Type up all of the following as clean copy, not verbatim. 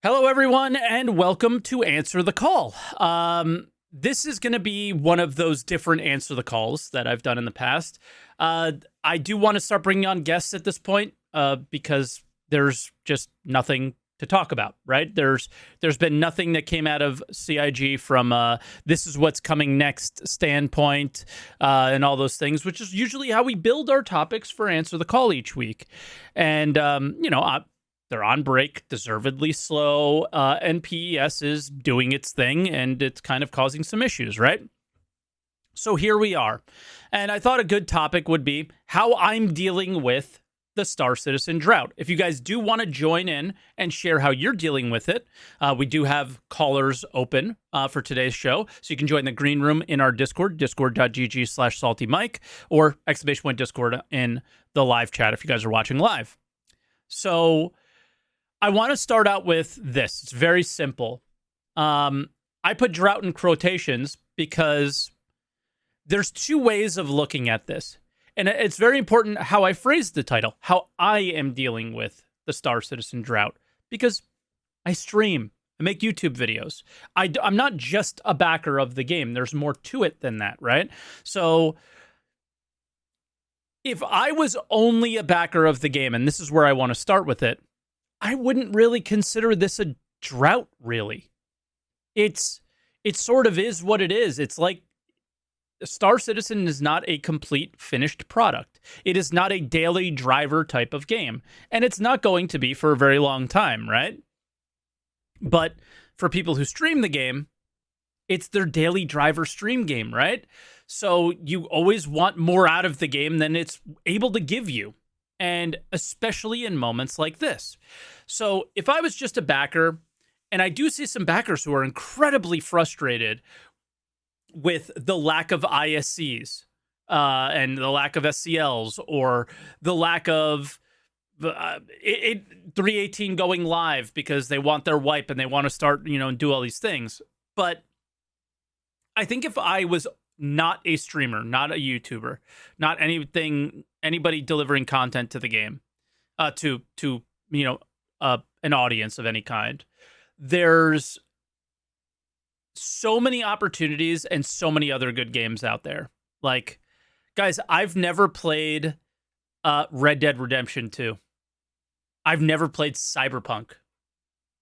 Hello, everyone, and welcome to Answer the Call. This is going to be one of those different Answer the Calls that I've done in the past. I do want to start bringing on guests at this point because there's just nothing to talk about, right? There's been nothing that came out of CIG from this is what's coming next standpoint and all those things, which is usually how we build our topics for Answer the Call each week. And, they're on break, deservedly slow, and PES is doing its thing, and it's kind of causing some issues, right? So here we are. And I thought a good topic would be how I'm dealing with the Star Citizen drought. If you guys do want to join in and share how you're dealing with it, we do have callers open for today's show. So you can join the green room in our Discord, discord.gg/SaltEMike, or !Discord in the live chat if you guys are watching live. So I want to start out with this. It's very simple. I put drought in quotations because there's two ways of looking at this. And it's very important how I phrase the title, how I am dealing with the Star Citizen drought, because I stream, I make YouTube videos. I'm not just a backer of the game. There's more to it than that, right? So if I was only a backer of the game, and this is where I want to start with it, I wouldn't really consider this a drought, really. It sort of is what it is. It's like Star Citizen is not a complete finished product. It is not a daily driver type of game. And it's not going to be for a very long time, right? But for people who stream the game, it's their daily driver stream game, right? So you always want more out of the game than it's able to give you. And especially in moments like this. So if I was just a backer, and I do see some backers who are incredibly frustrated with the lack of ISCs and the lack of SCLs, or the lack of 318 going live because they want their wipe and they want to start, and do all these things. But I think if I was not a streamer, not a YouTuber, not anybody delivering content to the game, to an audience of any kind, there's so many opportunities and so many other good games out there. Like, guys, I've never played Red Dead Redemption 2. I've never played Cyberpunk.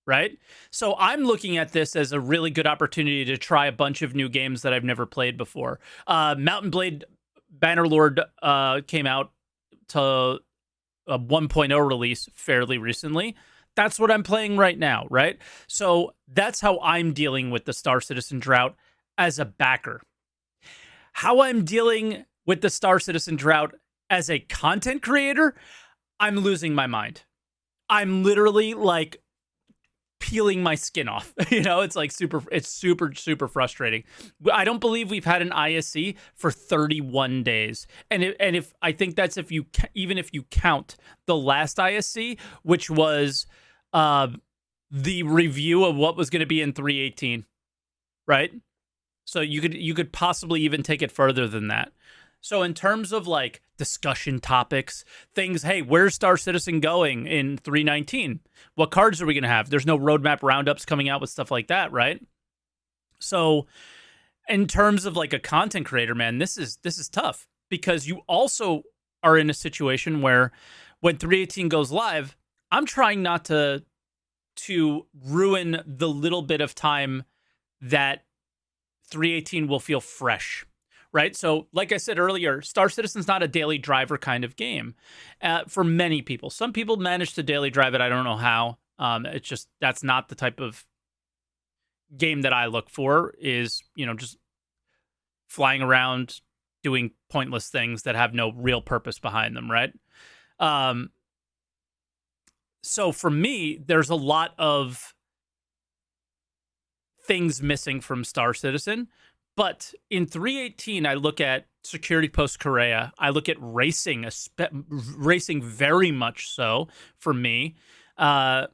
Right? So I'm looking at this as a really good opportunity to try a bunch of new games that I've never played before. Mountain Blade Bannerlord came out to a 1.0 release fairly recently. That's what I'm playing right now, right? So that's how I'm dealing with the Star Citizen drought as a backer. How I'm dealing with the Star Citizen drought as a content creator, I'm losing my mind. I'm literally like peeling my skin off. It's like super frustrating. I don't believe we've had an ISC for 31 days. And if I think that's even if you count the last ISC, which was the review of what was going to be in 318, right? So you could possibly even take it further than that. So in terms of like discussion topics, things, hey, where's Star Citizen going in 319? What cards are we going to have? There's no roadmap roundups coming out with stuff like that, right? So in terms of like a content creator, man, this is tough because you also are in a situation where when 318 goes live, I'm trying not to ruin the little bit of time that 318 will feel fresh. Right? So, like I said earlier, Star Citizen's not a daily driver kind of game for many people. Some people manage to daily drive it. I don't know how. It's just, that's not the type of game that I look for, is, just flying around doing pointless things that have no real purpose behind them, right? So for me, there's a lot of things missing from Star Citizen. But in 318, I look at Security Post Korea. I look at racing, racing very much so for me. Some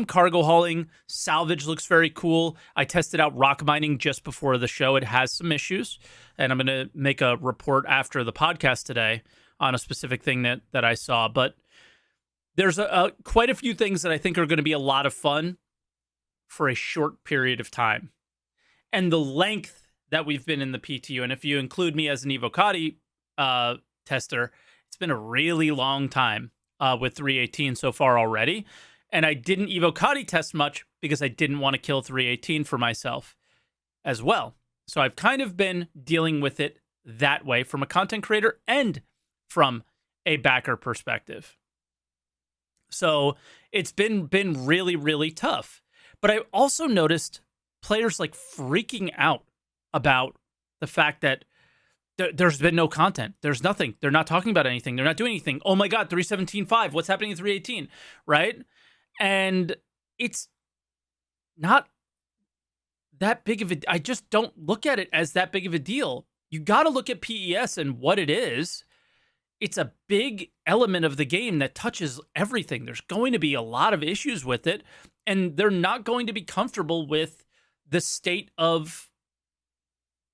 cargo hauling, salvage looks very cool. I tested out rock mining just before the show. It has some issues, and I'm going to make a report after the podcast today on a specific thing that I saw. But there's quite a few things that I think are going to be a lot of fun for a short period of time. And the length that we've been in the PTU, and if you include me as an Evocati tester, it's been a really long time with 318 so far already. And I didn't Evocati test much because I didn't want to kill 318 for myself as well. So I've kind of been dealing with it that way from a content creator and from a backer perspective. So it's been really, really tough. But I also noticed players like freaking out about the fact that there's been no content. There's nothing. They're not talking about anything. They're not doing anything. Oh my God, 317.5. What's happening in 318? Right? And it's not that big of a... I just don't look at it as that big of a deal. You got to look at PES and what it is. It's a big element of the game that touches everything. There's going to be a lot of issues with it, and they're not going to be comfortable with the state of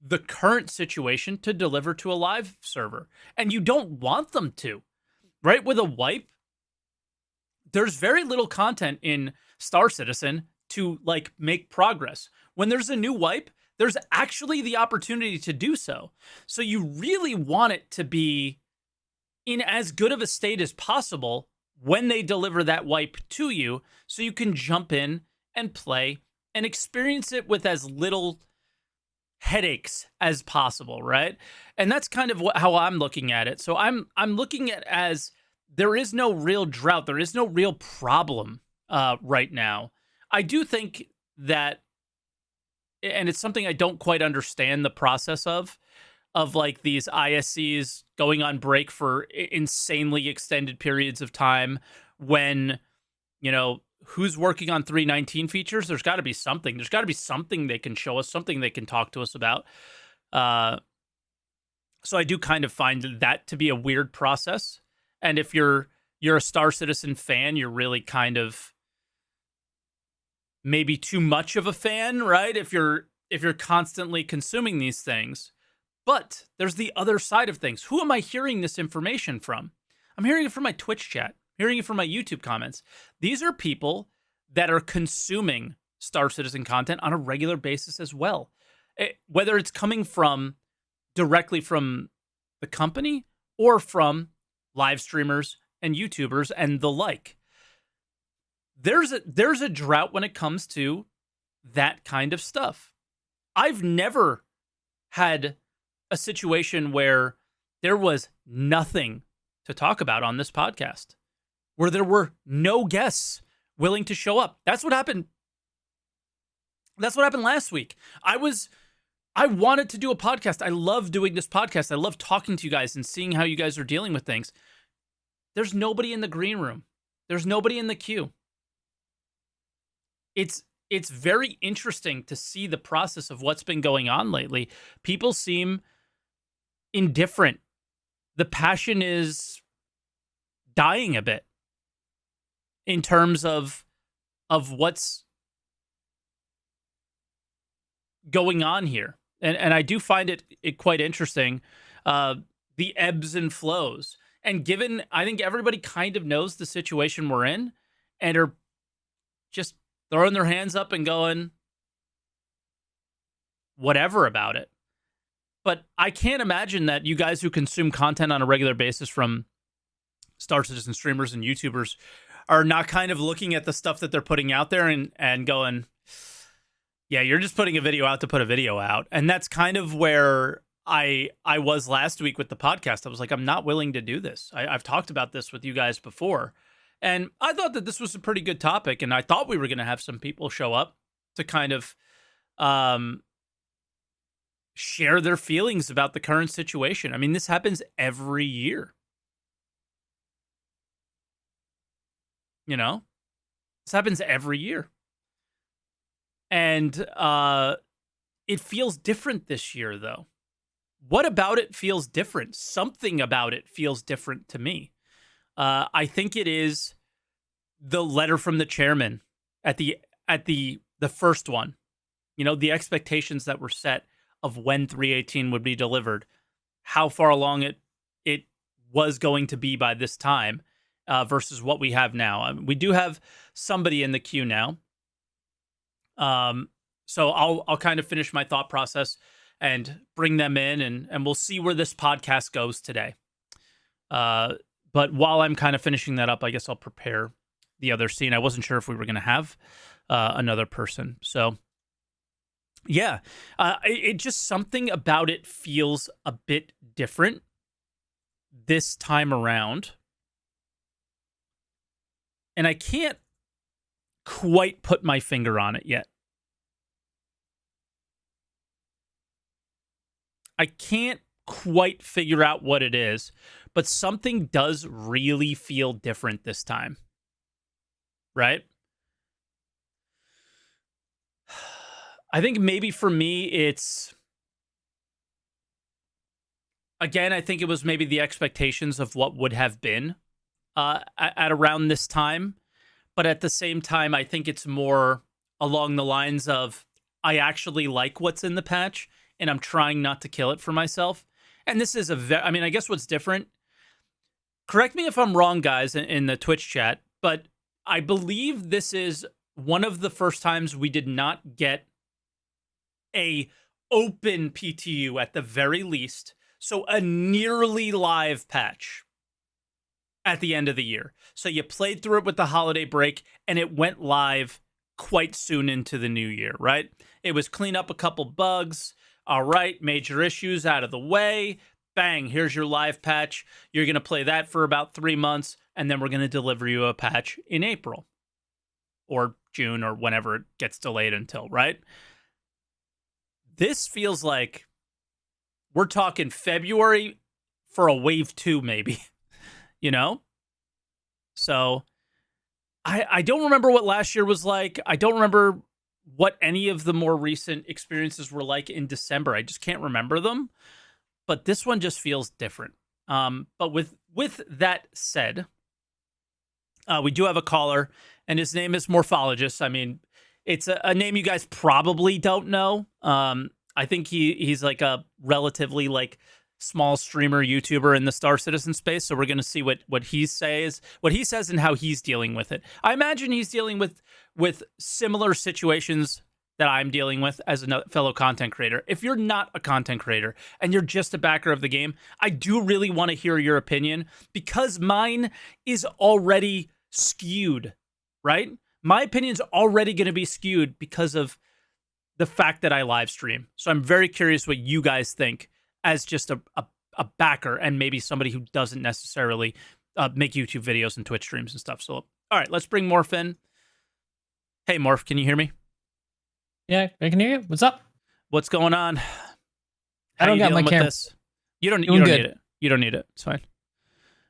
the current situation to deliver to a live server. And you don't want them to, right? With a wipe, there's very little content in Star Citizen to like make progress. When there's a new wipe, there's actually the opportunity to do so. So you really want it to be in as good of a state as possible when they deliver that wipe to you, so you can jump in and play and experience it with as little headaches as possible, right? And that's kind of how I'm looking at it. So I'm looking at as there is no real drought, there is no real problem right now. I do think that, and it's something I don't quite understand the process of like these ISCs going on break for insanely extended periods of time when, you know, who's working on 319 features? There's got to be something. There's got to be something they can show us, something they can talk to us about. So I do kind of find that to be a weird process. And if you're a Star Citizen fan, you're really kind of maybe too much of a fan, right? If you're constantly consuming these things. But there's the other side of things. Who am I hearing this information from? I'm hearing it from my Twitch chat, hearing it from my YouTube comments. These are people that are consuming Star Citizen content on a regular basis as well. Whether it's coming from directly from the company or from live streamers and YouTubers and the like. There's a drought when it comes to that kind of stuff. I've never had a situation where there was nothing to talk about on this podcast, where there were no guests willing to show up. That's what happened. That's what happened last week. I wanted to do a podcast. I love doing this podcast. I love talking to you guys and seeing how you guys are dealing with things. There's nobody in the green room. There's nobody in the queue. It's very interesting to see the process of what's been going on lately. People seem indifferent. The passion is dying a bit in terms of what's going on here. And I do find it quite interesting, the ebbs and flows. And given, I think everybody kind of knows the situation we're in and are just throwing their hands up and going whatever about it. But I can't imagine that you guys who consume content on a regular basis from Star Citizen streamers and YouTubers are not kind of looking at the stuff that they're putting out there and going, yeah, you're just putting a video out to put a video out. And that's kind of where I was last week with the podcast. I was like, I'm not willing to do this. I've talked about this with you guys before. And I thought that this was a pretty good topic. And I thought we were going to have some people show up to kind of share their feelings about the current situation. I mean, this happens every year. You know, this happens every year. And it feels different this year, though. What about it feels different? Something about it feels different to me. I think it is the letter from the chairman at the first one. You know, the expectations that were set of when 318 would be delivered, how far along it was going to be by this time. versus what we have now. We do have somebody in the queue now. So I'll kind of finish my thought process and bring them in, and we'll see where this podcast goes today. But while I'm kind of finishing that up, I guess I'll prepare the other scene. I wasn't sure if we were going to have another person. So, yeah, it just something about it feels a bit different this time around. And I can't quite put my finger on it yet. I can't quite figure out what it is, but something does really feel different this time. Right? I think maybe for me, it's... Again, I think it was maybe the expectations of what would have been at around this time. But at the same time, I think it's more along the lines of, I actually like what's in the patch, and I'm trying not to kill it for myself. And this is I mean, I guess what's different, correct me if I'm wrong, guys, in the Twitch chat, but I believe this is one of the first times we did not get a open PTU at the very least. So a nearly live patch at the end of the year. So you played through it with the holiday break, and it went live quite soon into the new year, right? It was clean up a couple bugs. All right, major issues out of the way. Bang, here's your live patch. You're going to play that for about 3 months, and then we're going to deliver you a patch in April or June or whenever it gets delayed until, right? This feels like we're talking February for a wave 2, maybe, you know? So I don't remember what last year was like. I don't remember what any of the more recent experiences were like in December. I just can't remember them. But this one just feels different. But with that said, we do have a caller, and his name is Morphologist. I mean, it's a name you guys probably don't know. I think he's like a relatively like small streamer YouTuber in the Star Citizen space. So we're going to see what he says and how he's dealing with it. I imagine he's dealing with similar situations that I'm dealing with as a fellow content creator. If you're not a content creator and you're just a backer of the game, I do really want to hear your opinion, because mine is already skewed, right? My opinion's already going to be skewed because of the fact that I live stream. So I'm very curious what you guys think as just a backer and maybe somebody who doesn't necessarily make YouTube videos and Twitch streams and stuff. So, all right, let's bring Morph in. Hey, Morph, can you hear me? Yeah, I can hear you. What's up? What's going on? I don't got my camera. This? You don't need it. You don't need it. It's fine.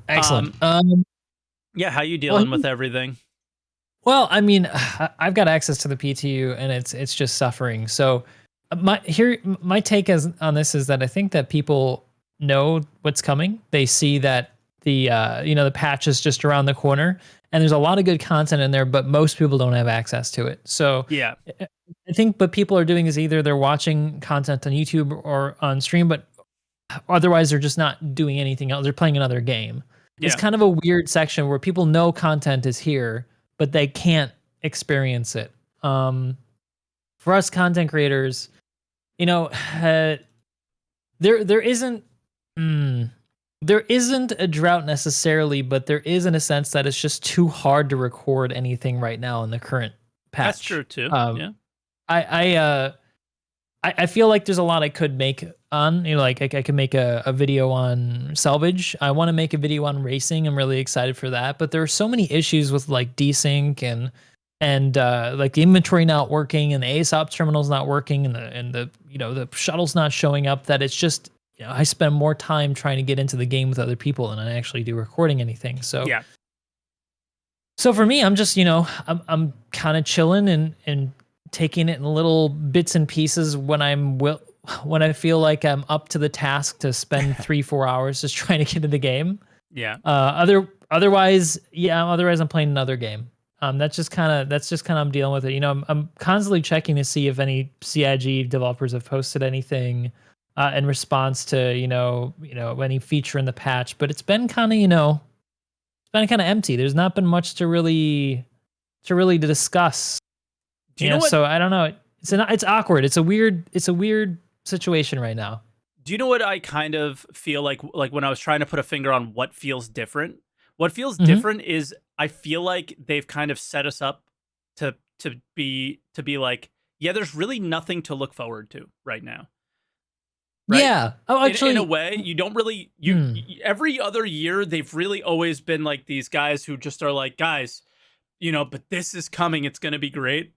Excellent. Yeah, how you dealing with everything? Well, I mean, I've got access to the PTU, and it's just suffering. So my take on this is that I think that people know what's coming. They see that the patch is just around the corner, and there's a lot of good content in there, but most people don't have access to it. So yeah, I think what people are doing is either they're watching content on YouTube or on stream, but otherwise they're just not doing anything else. They're playing another game. Yeah. It's kind of a weird section where people know content is here, but they can't experience it. For us content creators, there isn't a drought necessarily, but there is in a sense that it's just too hard to record anything right now in the current patch. That's true too. Yeah. I feel like there's a lot I could make on, like I could make a video on salvage. I want to make a video on racing. I'm really excited for that. But there are so many issues with like desync and like the inventory not working and the ASOP terminal's not working and the shuttle's not showing up, that it's just, I spend more time trying to get into the game with other people than I actually do recording anything. So yeah. So for me, I'm just, I'm kind of chilling and taking it in little bits and pieces when I feel like I'm up to the task to spend 3-4 hours just trying to get into the game. Yeah. Otherwise I'm playing another game. That's just kind of I'm dealing with it. I'm constantly checking to see if any CIG developers have posted anything in response to any feature in the patch, but it's been kind of been kind of empty. There's not been much to really discuss. Do you know what? So I don't know. It's awkward. It's a weird situation right now. Do you know what I kind of feel like when I was trying to put a finger on what feels different? What feels different is I feel like they've kind of set us up to be like, yeah, there's really nothing to look forward to right now. Right? Yeah. Oh, actually, in a way, you don't really every other year they've really always been like these guys who just are like, guys, but this is coming, it's going to be great.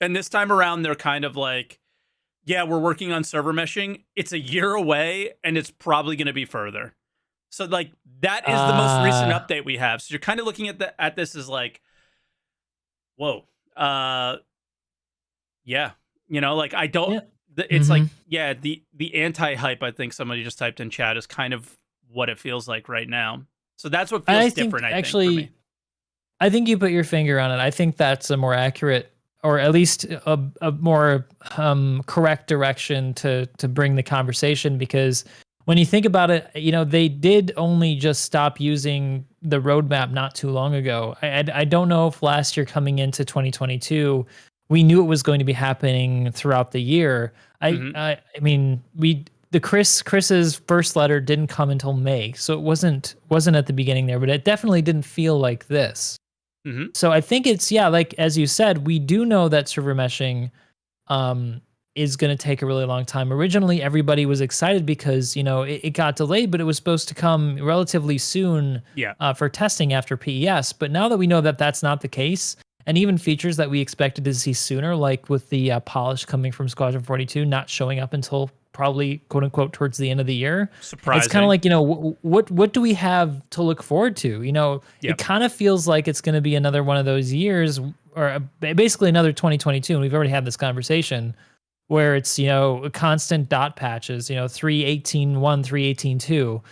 And this time around they're kind of like, yeah, we're working on server meshing. It's a year away and it's probably going to be further. So like that is the most recent update we have. So you're kind of looking at this as like, whoa. Yeah. Like I don't it's like, yeah, the anti-hype, I think somebody just typed in chat, is kind of what it feels like right now. So that's what feels different, I think, for me. I think you put your finger on it. I think that's a more accurate, or at least a more correct direction to bring the conversation, because when you think about it, they did only just stop using the roadmap not too long ago. I don't know if last year coming into 2022, we knew it was going to be happening throughout the year. I mean, Chris's first letter didn't come until May, so it wasn't at the beginning there, but it definitely didn't feel like this. So I think it's, like as you said, we do know that server meshing is going to take a really long time. Originally, everybody was excited because it got delayed, but it was supposed to come relatively soon for testing after PES. But now that we know that that's not the case, and even features that we expected to see sooner, like with the polish coming from Squadron 42 not showing up until probably quote unquote towards the end of the year. Surprising. It's kind of like, what do we have to look forward to? It kind of feels like it's going to be another one of those years, or basically another 2022. And we've already had this conversation where it's, a constant dot patches, 3.18.1, 3.18.2.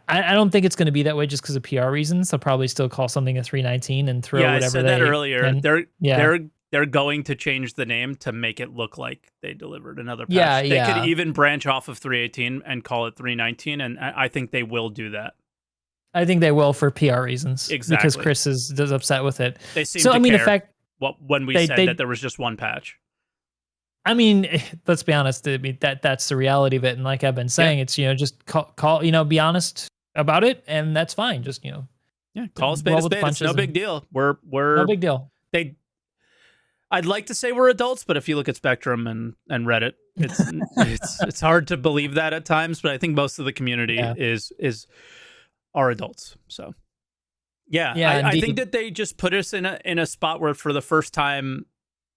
I don't think it's going to be that way just because of PR reasons. They'll probably still call something a 3.19 and throw whatever. I said that earlier. Can. They're going to change the name to make it look like they delivered another patch. They could even branch off of 3.18 and call it 3.19, and I think they will do that. I think they will for PR reasons. Exactly. Because Chris is upset with it. They seem to care. In fact, when we said that there was just one patch. I mean, let's be honest. I mean, that's the reality of it. And like I've been saying, it's, just call, be honest about it. And that's fine. Just, call a spade a spade. It's no big deal. We're no big deal. I'd like to say we're adults, but if you look at Spectrum and Reddit, it's hard to believe that at times, but I think most of the community are adults. So I think that they just put us in a spot where for the first time,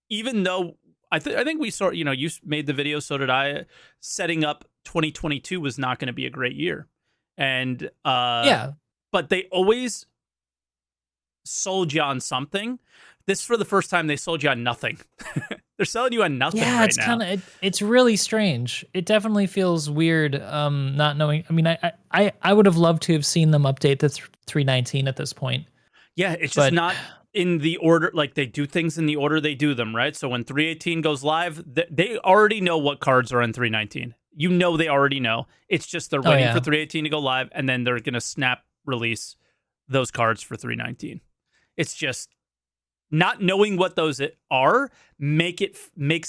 even though I think we saw, you made the video, so did I, setting up 2022 was not going to be a great year. And but they always sold you on something. This, for the first time, they sold you on nothing. They're selling you on nothing. Yeah, it's kind of it's really strange. It definitely feels weird, not knowing. I mean, I would have loved to have seen them update the 3.19 at this point. Yeah, it's just not in the order. Like, they do things in the order they do them, right? So when 3.18 goes live, they already know what cards are in 3.19. They already know. It's just they're waiting for 3.18 to go live, and then they're gonna snap release those cards for 3.19. It's just not knowing what those are makes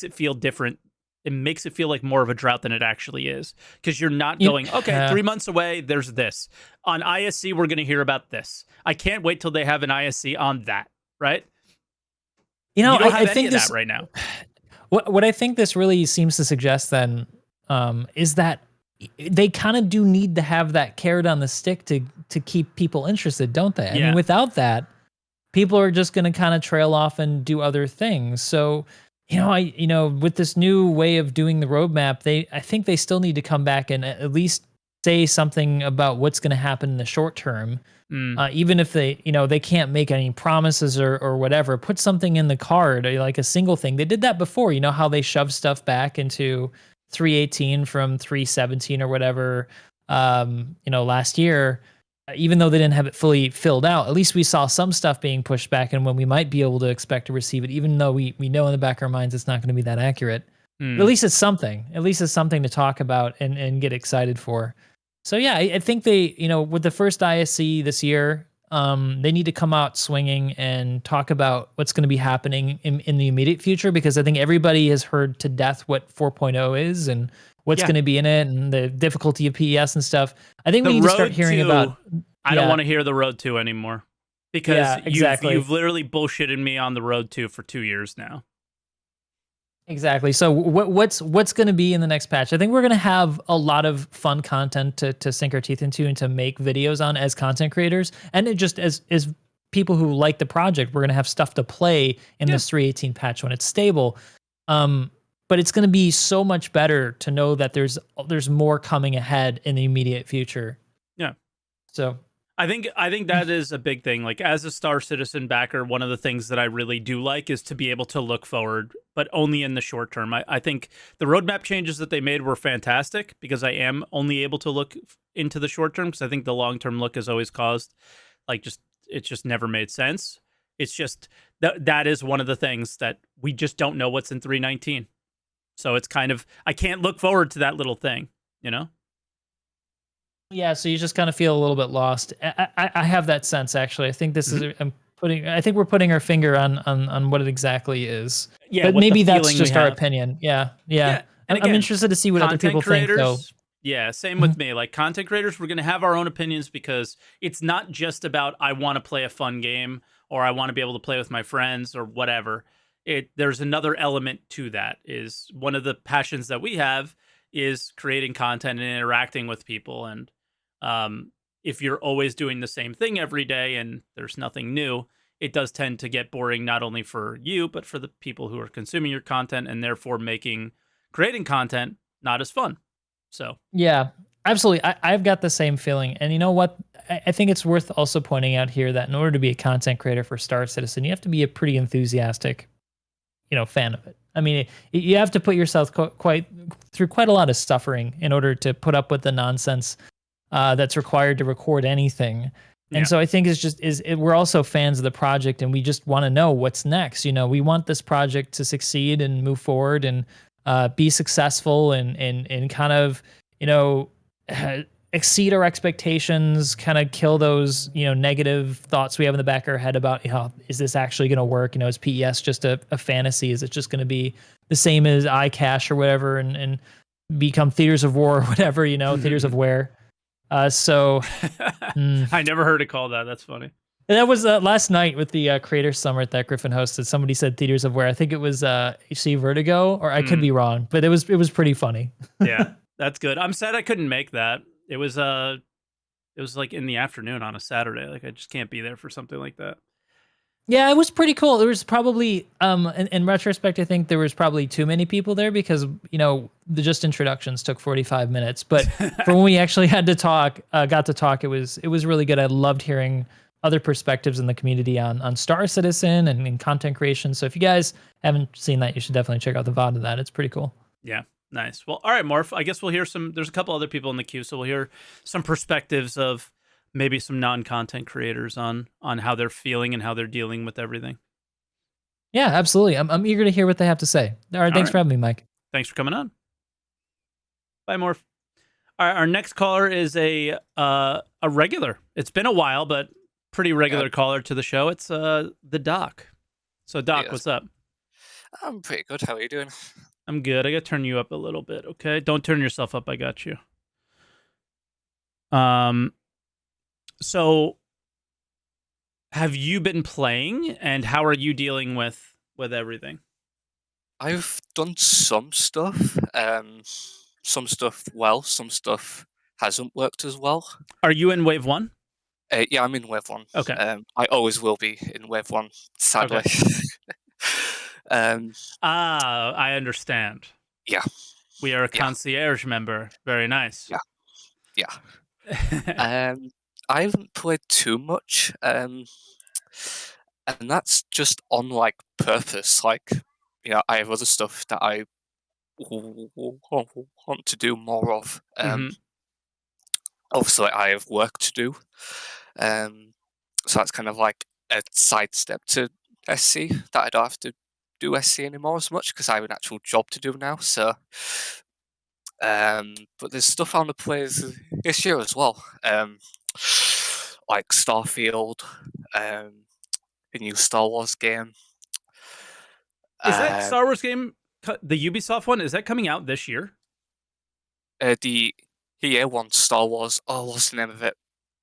it feel different. It makes it feel like more of a drought than it actually is, because you're not going, okay, 3 months away, there's this. On ISC, we're going to hear about this. I can't wait till they have an ISC on that, right? You don't have any of that right now. What I think this really seems to suggest then is that they kind of do need to have that carrot on the stick to keep people interested, don't they? I mean, without that, people are just going to kind of trail off and do other things. So, with this new way of doing the roadmap, I think they still need to come back and at least say something about what's going to happen in the short term. Even if they can't make any promises or whatever, put something in the card, like a single thing. They did that before, how they shoved stuff back into 3.18 from 3.17 or whatever, last year. Even though they didn't have it fully filled out, at least we saw some stuff being pushed back and when we might be able to expect to receive it, even though we know in the back of our minds it's not going to be that accurate. At least it's something. At least it's something to talk about and get excited for. So yeah, I think they, with the first ISC this year, They need to come out swinging and talk about what's going to be happening in the immediate future, because I think everybody has heard to death what 4.0 is and what's Yeah. going to be in it and the difficulty of PES and stuff. I think we The need to start road hearing to about, I don't yeah, want to hear the road to anymore because yeah, you've exactly. literally bullshitted me on the road to for 2 years now. Exactly. So what's going to be in the next patch? I think we're going to have a lot of fun content to sink our teeth into and to make videos on as content creators, and it just as people who like the project, we're going to have stuff to play in Yeah. this 3.18 patch when it's stable. But it's going to be so much better to know that there's more coming ahead in the immediate future. Yeah. So I think that is a big thing. Like as a Star Citizen backer, one of the things that I really do like is to be able to look forward, but only in the short term. I think the roadmap changes that they made were fantastic because I am only able to look into the short term because I think the long term look has always caused it's just never made sense. It's just that is one of the things that we just don't know what's in 319. So it's kind of I can't look forward to that little thing, you know? yeah, so you just kind of feel a little bit lost. I have that sense actually. I think this is Mhm. I think we're putting our finger on what it exactly is. Yeah, But what the maybe that's feeling we just our have. opinion. Yeah. Yeah. Yeah, and I'm again, interested to see what other content people think though. creators, yeah, same with Mhm. me. Like content creators, we're going to have our own opinions because it's not just about I want to play a fun game or I want to be able to play with my friends or whatever. There's another element to that. Is one of the passions that we have is creating content and interacting with people, and if you're always doing the same thing every day and there's nothing new, it does tend to get boring not only for you but for the people who are consuming your content and therefore making creating content not as fun. So, Yeah, absolutely. I've got the same feeling. And you know what? I think it's worth also pointing out here that in order to be a content creator for Star Citizen, you have to be a pretty enthusiastic, fan of it. I mean, you have to put yourself quite through quite a lot of suffering in order to put up with the nonsense that's required to record anything. And yeah. so I think it's just we're also fans of the project, and we just want to know what's next. We want this project to succeed and move forward and be successful and kind of you know exceed our expectations, kind of kill those negative thoughts we have in the back of our head about is this actually going to work? Is PES just a fantasy? Is it just going to be the same as iCache or whatever and become theaters of war or whatever? Theaters of wear. So mm, I never heard it called that. That's funny. that was last night with the Creator Summit that Griffin hosted. Somebody said theaters of wear. I think it was HC Vertigo, or I could Mm, be wrong, but it was pretty funny. yeah, that's good. I'm sad I couldn't make that. It was like in the afternoon on a Saturday. Like I just can't be there for something like that. Yeah, it was pretty cool. There was probably in retrospect, I think there was probably too many people there because the just introductions took 45 minutes. But for when we actually had to talk, got to talk, it was really good. I loved hearing other perspectives in the community on Star Citizen and content creation. So if you guys haven't seen that, you should definitely check out the VOD of that. It's pretty cool. Yeah, nice. Well, all right, Morph. I guess we'll hear some. There's a couple other people in the queue, so we'll hear some perspectives of maybe some non-content creators on how they're feeling and how they're dealing with everything. Yeah, absolutely. I'm eager to hear what they have to say. All right, All thanks right. for having me, Mike. Thanks for coming on. Bye, Morph. All right, our next caller is a regular. It's been a while, but pretty Yeah, regular caller to the show. It's the Doc. So, Doc, yeah. what's up? I'm pretty good. How are you doing? I'm good. I got to turn you up a little bit, okay? Don't turn yourself up. I got you. Um. So, have you been playing, and how are you dealing with everything? I've done some stuff. Some stuff well, some stuff hasn't worked as well. Are you in Wave One? Yeah, I'm in Wave 1. Okay. I always will be in Wave 1, sadly. Okay. um, Ah, I understand. yeah, We are a yeah, concierge member. Very nice. yeah, yeah. I haven't played too much, and that's just on like purpose. Like, I have other stuff that I want to do more of. Hmm. Obviously, I have work to do, so that's kind of like a sidestep to SC that I don't have to do SC anymore as much because I have an actual job to do now. So, but there's stuff I want to play this year as well. like Starfield, the new Star Wars game. Is that Uh, Star Wars game, the Ubisoft one, is that coming out this year? the EA one, Star Wars. Oh, what's the name of it?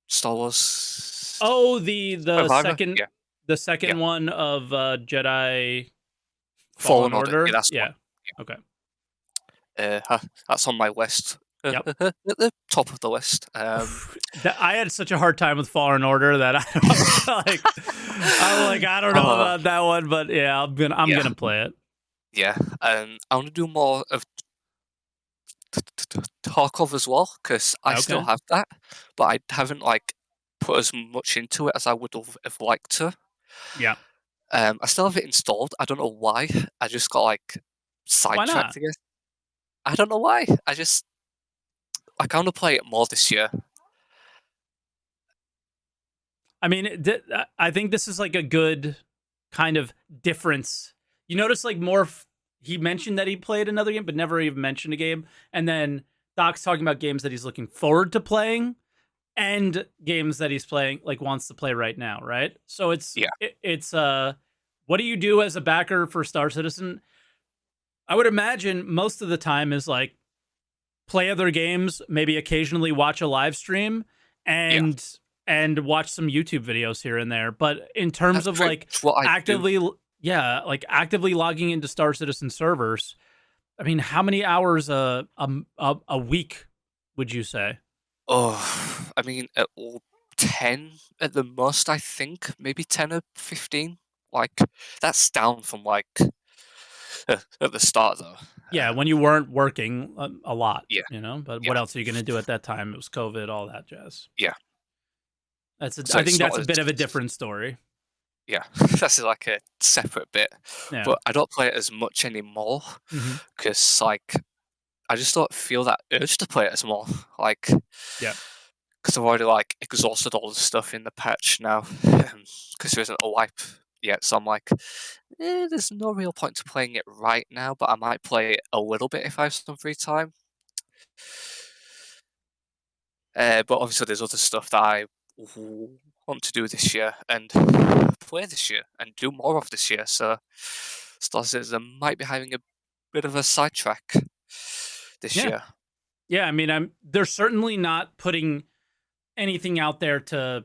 Star Wars Oh, the Survivor. second Yeah, the yeah. second one of Jedi Fallen Fallen Order. Yeah, Order. that's the one. Yeah. Okay. That's on my list. At Yep. the top of the list. I had such a hard time with Fallen Order that I'm like I don't know about that one, but yeah, I'm Yeah. gonna play it. Yeah, I want to do more of Tarkov as well because I still Okay. have that, but I haven't like put as much into it as I would have liked to. Yeah. I still have it installed. I don't know why. I just got like Why not? sidetracked again. I don't know why. I kind of play it more this year. I mean, I think this is like a good kind of difference. You notice like he mentioned that he played another game, but never even mentioned a game. And then Doc's talking about games that he's looking forward to playing and games that he's playing, like wants to play right now, right? So it's what do you do as a backer for Star Citizen? I would imagine most of the time is like play other games, maybe occasionally watch a live stream, and watch some YouTube videos here and there. But in terms That's of pretty like much what I do. actively logging into Star Citizen servers, I mean, how many hours a week would you say? Oh, I mean, 10 at the most, I think. Maybe 10 or 15. Like, that's down from like at the start, though. Yeah, when you weren't working a lot, Yeah, But what yeah, else are you going to do at that time? It was COVID, all that jazz. yeah. So I think it's not that's a as bit of a different story. yeah. That's like a separate bit, Yeah. but I don't play it as much anymore Hmm. because like I just don't feel that urge to play it as more. Like, Yeah. because I've already like exhausted all the stuff in the patch now because there isn't a wipe yet. So I'm like, there's no real point to playing it right now, but I might play it a little bit if I have some free time. But obviously, there's other stuff that I want to do this year and play this year and do more of this year. So Star Citizen might be having a bit of a sidetrack this Yeah. year. Yeah, I mean, they're certainly not putting anything out there to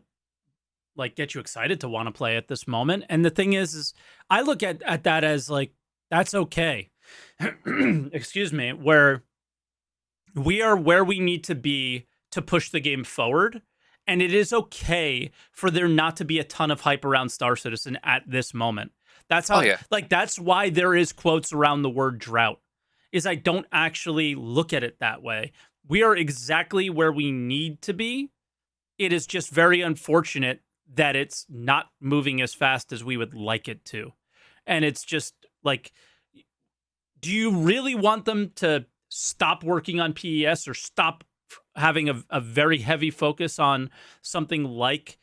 like get you excited to want to play at this moment. And the thing is I look at that as like that's okay. Excuse me, where we are where we need to be to push the game forward. And it is okay for there not to be a ton of hype around Star Citizen at this moment. That's how, Yeah. like, that's why there is quotes around the word drought, is I don't actually look at it that way. We are exactly where we need to be. It is just very unfortunate that it's not moving as fast as we would like it to. And it's just like, do you really want them to stop working on PES or stop having a very heavy focus on something like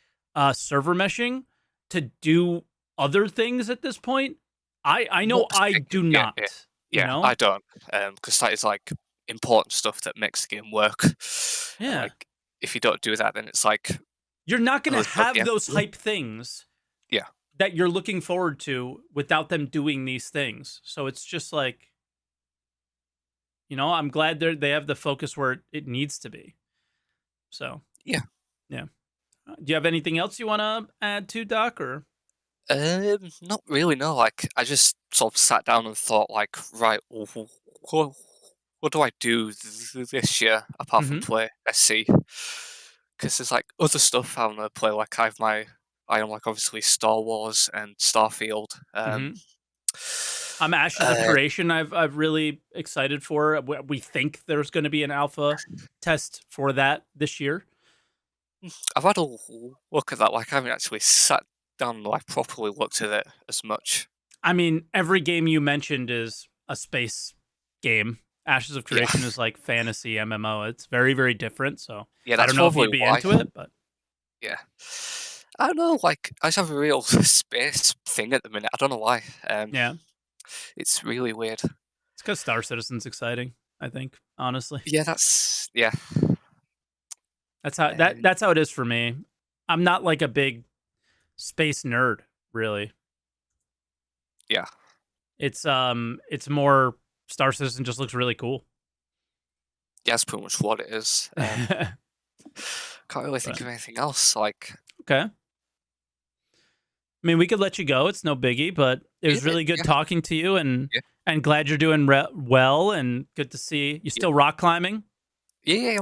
server meshing to do other things at this point? I know I do not. I don't, because that is like important stuff that makes the game work. And, Yeah. like if you don't do that, then it's like You're not going oh, to have yeah. those hype things Yeah. that you're looking forward to without them doing these things. So it's just like, I'm glad they have the focus where it needs to be. So Yeah. Do you have anything else you want to add to, Doc? Or Not really. No. Like I just sort of sat down and thought, like, right, what do I do this year apart from play SC? Because there's like other stuff I want to play. Like I am like obviously Star Wars and Starfield. I'm Ashes of Creation. I've really excited for. We think there's going to be an alpha test for that this year. I've had a look at that. Like I haven't actually sat down and like properly looked at it as much. I mean, every game you mentioned is a space game. Ashes of Creation is like fantasy MMO. It's very, very different. So yeah, I don't know if you'd be into it, but yeah, I don't know. Like I just have a real space thing at the minute. I don't know why. Yeah, it's really weird. It's because Star Citizen's exciting. I think honestly. Yeah, That's how it is for me. I'm not like a big space nerd, really. Yeah. It's more Star Citizen just looks really cool. Yeah, that's pretty much what it is. Can't really think of anything else. Like, Okay. I mean, we could let you go. It's no biggie, but it was really good talking to you, and glad you're doing well, and good to see you still rock climbing. Yeah.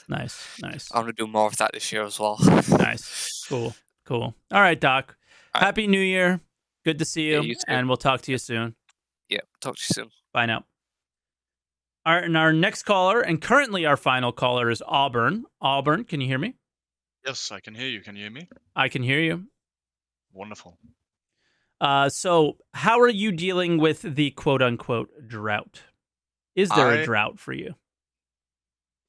Nice. I'm gonna do more of that this year as well. Nice. Cool. All right, Doc. All right. Happy New Year. Good to see you, You too. and we'll talk to you soon. Yeah, talk to you soon. Bye now. All right, and our next caller, and currently our final caller, is Auburn. Auburn, can you hear me? Yes, I can hear you. Can you hear me? I can hear you. Wonderful. So how are you dealing with the quote-unquote drought? Is there a drought for you?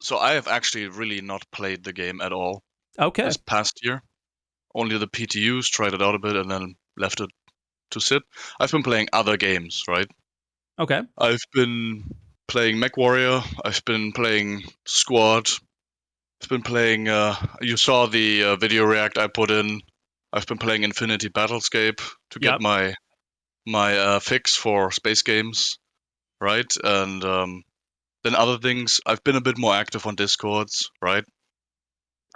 So I have actually really not played the game at all Okay. this past year. Only the PTUs, tried it out a bit, and then left it to sit. I've been playing other games, right? Okay. I've been playing MechWarrior. I've been playing Squad. I've been playing... you saw the video react I put in. I've been playing Infinity Battlescape to get my fix for space games, right? And then other things, I've been a bit more active on Discords, right?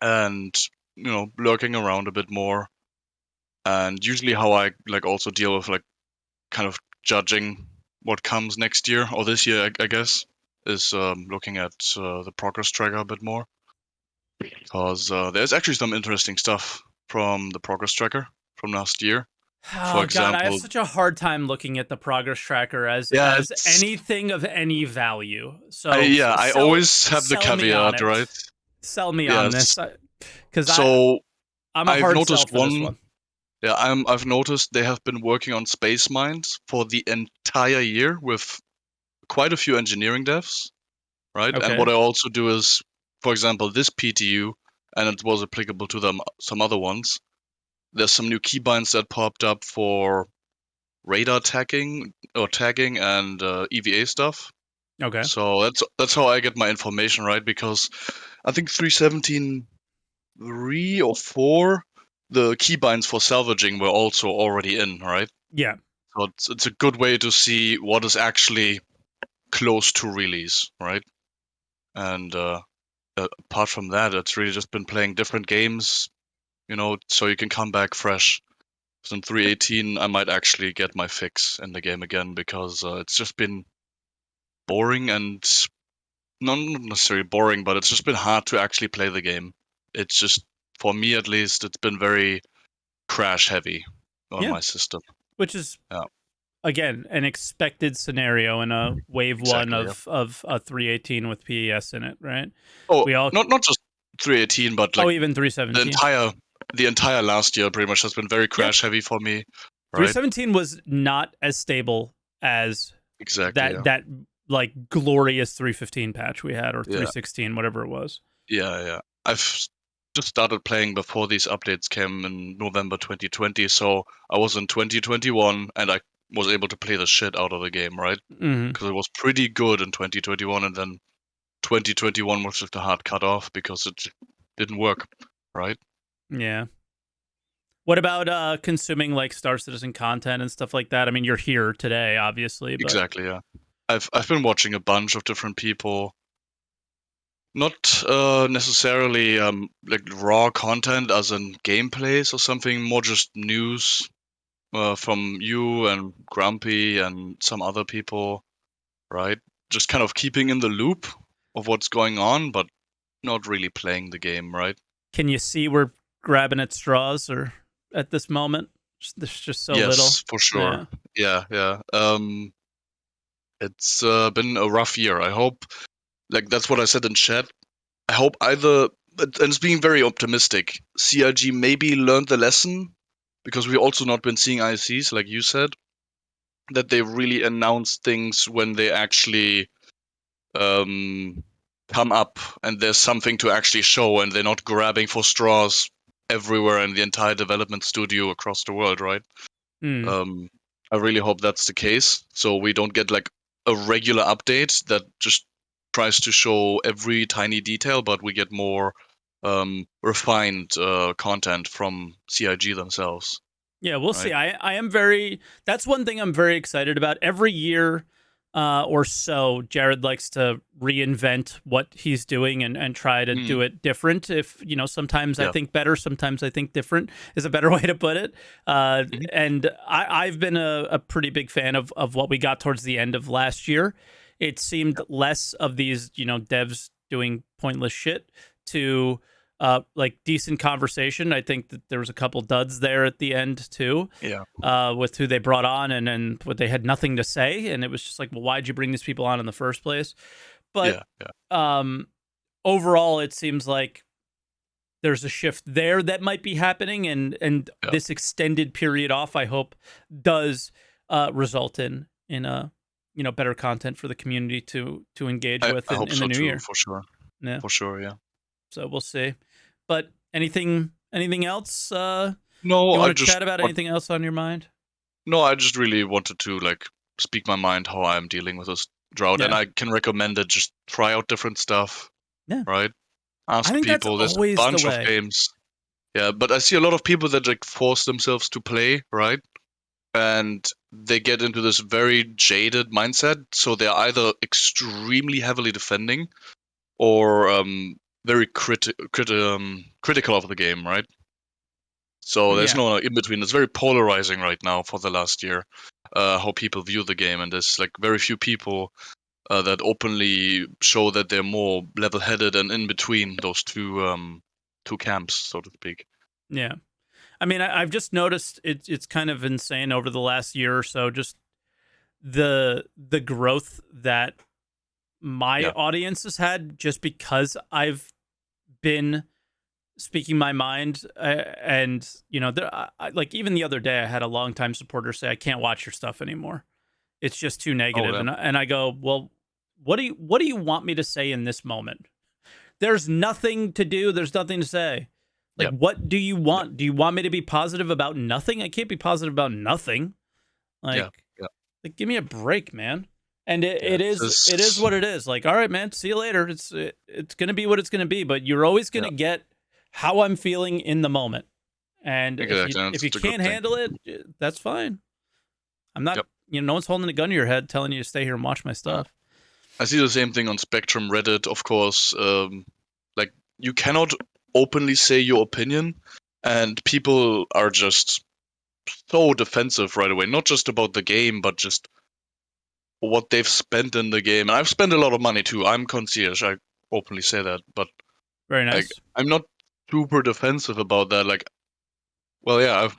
And, lurking around a bit more. And usually how I also deal with kind of judging what comes next year or this year, I guess, is looking at the progress tracker a bit more. Because there's actually some interesting stuff from the progress tracker from last year. Oh, God, I have such a hard time looking at the progress tracker as anything of any value. So I always have the caveat, right? Sell me on this, because I'm a I've hard noticed sell for this one. Yeah, I've noticed they have been working on space mines for the entire year with quite a few engineering devs, right? Okay. And what I also do is, for example, this PTU, and it was applicable to some other ones. There's some new keybinds that popped up for radar tagging and EVA stuff. Okay. So that's how I get my information, right? Because I think 3.17.3 or 4, the keybinds for salvaging were also already in, right? Yeah. So it's a good way to see what is actually close to release, right? And apart from that, it's really just been playing different games, so you can come back fresh. So in 3.18, I might actually get my fix in the game again because it's just been boring and not necessarily boring, but it's just been hard to actually play the game. It's just, for me at least, it's been very crash heavy on my system. Which is, again, an expected scenario in a wave one of a 3.18 with PES in it, right? Oh, not just 3.18, but even 3.17. The entire last year pretty much has been very crash heavy for me. Right? 3.17 was not as stable as that glorious 3.15 patch we had, or 3.16, whatever it was. Yeah. I've just started playing before these updates came in November 2020, so I was in 2021 and I was able to play the shit out of the game, right? Because it was pretty good in 2021, and then 2021 was just a hard cut off because it didn't work, right? Yeah. What about consuming Star Citizen content and stuff like that? I mean, you're here today, obviously. But... Exactly, yeah. I've been watching a bunch of different people. Not necessarily raw content as in gameplays or something, more just news from you and Grumpy and some other people, right? Just kind of keeping in the loop of what's going on, but not really playing the game, right? Can you see we're grabbing at straws or at this moment? There's just so little. Yes, for sure. Yeah. It's been a rough year. I hope, that's what I said in chat. I hope and it's being very optimistic, CRG maybe learned the lesson, because we've also not been seeing ICs, like you said, that they really announce things when they actually come up and there's something to actually show, and they're not grabbing for straws everywhere in the entire development studio across the world, right? I really hope that's the case, so we don't get a regular update that just tries to show every tiny detail, but we get more refined content from CIG themselves. Yeah, we'll see. I am very. That's one thing I'm very excited about. Every year or so, Jared likes to reinvent what he's doing and try to do it different. If sometimes I think better, sometimes I think different is a better way to put it. And I've been a pretty big fan of what we got towards the end of last year. It seemed less of these devs doing pointless shit to like decent conversation. I think that there was a couple duds there at the end too. Yeah. With who they brought on and what they had nothing to say, and it was just like, well, why'd you bring these people on in the first place? But overall, it seems like there's a shift there that might be happening, and this extended period off, I hope, does result in a better content for the community to engage with in the new year. For sure. Yeah. For sure. Yeah. So we'll see. But anything else? No, you I want to chat about anything else on your mind? No, I just really wanted to speak my mind how I'm dealing with this drought, and I can recommend it. Just try out different stuff. Yeah. Right. Ask I think people. that's There's a bunch the of way. games. Yeah, but I see a lot of people that force themselves to play, right? And they get into this very jaded mindset. So they're either extremely heavily defending, or very critical of the game, right? So there's no in between. It's very polarizing right now for the last year, how people view the game, and there's very few people that openly show that they're more level-headed and in between those two camps, so to speak. Yeah, I mean, I've just noticed it's kind of insane over the last year or so, just the growth that my audience has had, just because I've been speaking my mind, and even the other day I had a longtime supporter say, I can't watch your stuff anymore, it's just too negative. And I go, well, what do you want me to say in this moment? There's nothing to do, there's nothing to say. What do you want? Do you want me to be positive about nothing? I can't be positive about nothing. Like give me a break, man. And it is what it is. Like, all right, man, see you later. It's gonna be what it's gonna be. But you're always gonna get how I'm feeling in the moment. And if you can't handle it, that's fine. I'm not. No one's holding a gun to your head telling you to stay here and watch my stuff. I see the same thing on Spectrum, Reddit, of course. You cannot openly say your opinion, and people are just so defensive right away. Not just about the game, but just what they've spent in the game. And I've spent a lot of money too. I'm concierge. I openly say that, but very nice. I'm not super defensive about that. I've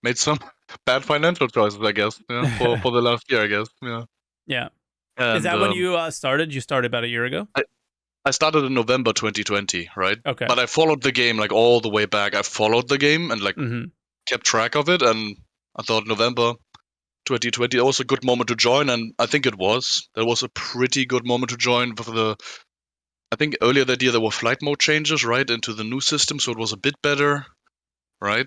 made some bad financial choices, I guess, for the last year, I guess. Yeah. And, is that when you started? You started about a year ago? I started in November 2020, right? Okay. But I followed the game all the way back. I followed the game and kept track of it, and I thought November 2020 that was a good moment to join, and I think it was. That was a pretty good moment to join. I think earlier that year there were flight mode changes, right, into the new system, so it was a bit better, right?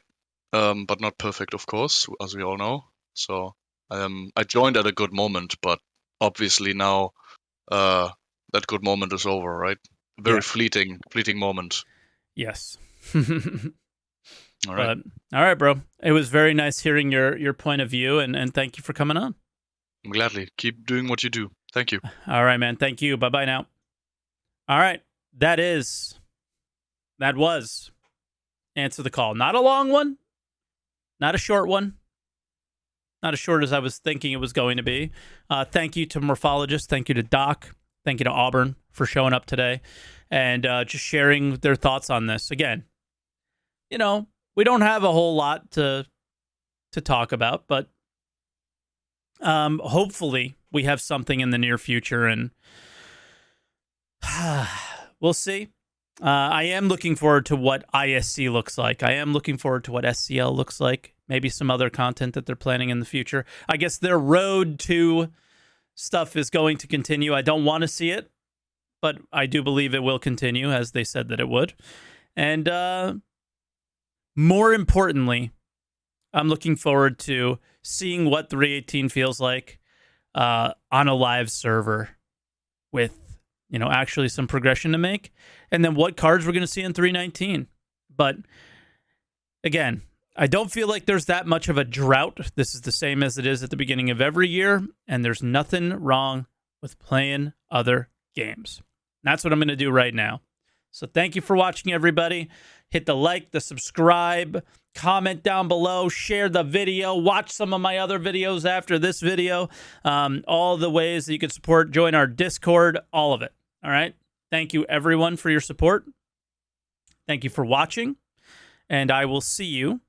But not perfect, of course, as we all know. So I joined at a good moment, but obviously now that good moment is over, right? Very fleeting moment. Yes. All right. All right, bro. It was very nice hearing your point of view, and thank you for coming on. Gladly. Keep doing what you do. Thank you. All right, man. Thank you. Bye-bye now. All right. That was Answer the Call. Not a long one. Not a short one. Not as short as I was thinking it was going to be. Thank you to Morphologist. Thank you to Doc. Thank you to Auburn for showing up today and just sharing their thoughts on this. Again, we don't have a whole lot to talk about, but hopefully we have something in the near future, and we'll see. I am looking forward to what ISC looks like. I am looking forward to what SCL looks like. Maybe some other content that they're planning in the future. I guess their road to stuff is going to continue. I don't want to see it, but I do believe it will continue, as they said that it would. And more importantly, I'm looking forward to seeing what 318 feels like on a live server with actually some progression to make, and then what cards we're going to see in 319. But again, I don't feel like there's that much of a drought. This is the same as it is at the beginning of every year, and there's nothing wrong with playing other games. That's what I'm going to do right now. So thank you for watching, everybody. Hit the like, the subscribe, comment down below, share the video, watch some of my other videos after this video. All the ways that you can support, join our Discord, all of it. All right. Thank you, everyone, for your support. Thank you for watching. And I will see you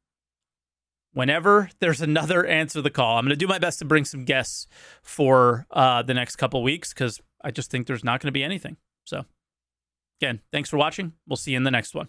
whenever there's another Answer the Call. I'm going to do my best to bring some guests for the next couple weeks because I just think there's not going to be anything. So, again, thanks for watching. We'll see you in the next one.